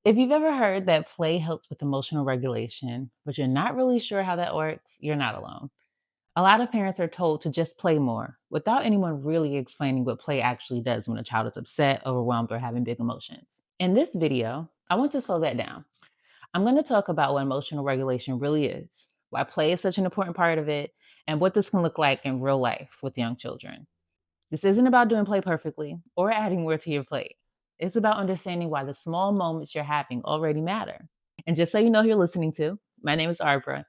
If you've ever heard that play helps with emotional regulation, but you're not really sure how that works, you're not alone. A lot of parents are told to just play more without anyone really explaining what play actually does when a child is upset, overwhelmed, or having big emotions. In this video, I want to slow that down. I'm going to talk about what emotional regulation really is, why play is such an important part of it, and what this can look like in real life with young children. This isn't about doing play perfectly or adding more to your plate. It's about understanding why the small moments you're having already matter. And just so you know who you're listening to, my name is Arbra.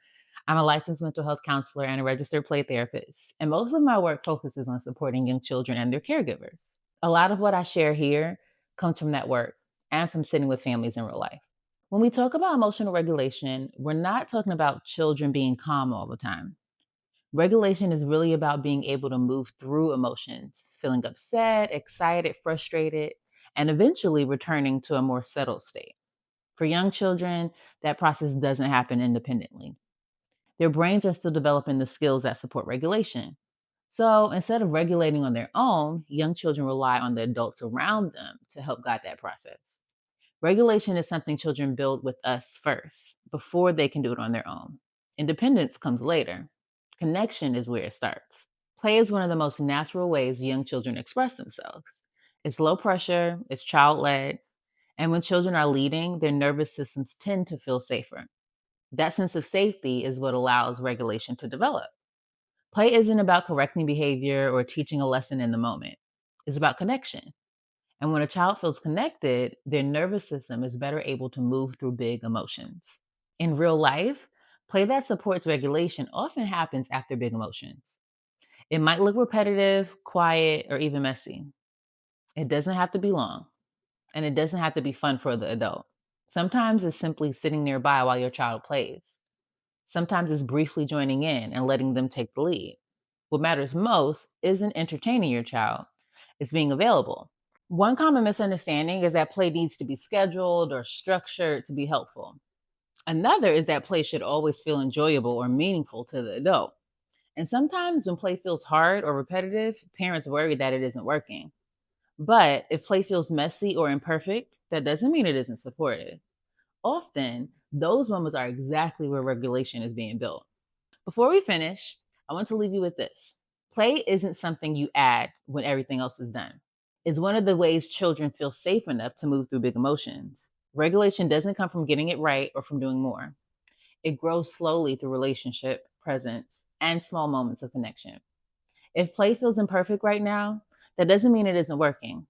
I'm a licensed mental health counselor and a registered play therapist. And most of my work focuses on supporting young children and their caregivers. A lot of what I share here comes from that work and from sitting with families in real life. When we talk about emotional regulation, we're not talking about children being calm all the time. Regulation is really about being able to move through emotions, feeling upset, excited, frustrated, and eventually returning to a more settled state. For young children, that process doesn't happen independently. Their brains are still developing the skills that support regulation. So instead of regulating on their own, young children rely on the adults around them to help guide that process. Regulation is something children build with us first, before they can do it on their own. Independence comes later. Connection is where it starts. Play is one of the most natural ways young children express themselves. It's low pressure, it's child led, and when children are leading, their nervous systems tend to feel safer. That sense of safety is what allows regulation to develop. Play isn't about correcting behavior or teaching a lesson in the moment, it's about connection. And when a child feels connected, their nervous system is better able to move through big emotions. In real life, play that supports regulation often happens after big emotions. It might look repetitive, quiet, or even messy. It doesn't have to be long, and it doesn't have to be fun for the adult. Sometimes it's simply sitting nearby while your child plays. Sometimes it's briefly joining in and letting them take the lead. What matters most isn't entertaining your child, it's being available. One common misunderstanding is that play needs to be scheduled or structured to be helpful. Another is that play should always feel enjoyable or meaningful to the adult. And sometimes when play feels hard or repetitive, parents worry that it isn't working. But if play feels messy or imperfect, that doesn't mean it isn't supported. Often, those moments are exactly where regulation is being built. Before we finish, I want to leave you with this. Play isn't something you add when everything else is done. It's one of the ways children feel safe enough to move through big emotions. Regulation doesn't come from getting it right or from doing more. It grows slowly through relationship, presence, and small moments of connection. If play feels imperfect right now, that doesn't mean it isn't working.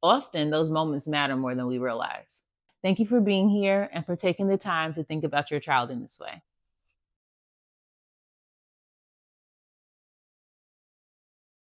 Often, those moments matter more than we realize. Thank you for being here and for taking the time to think about your child in this way.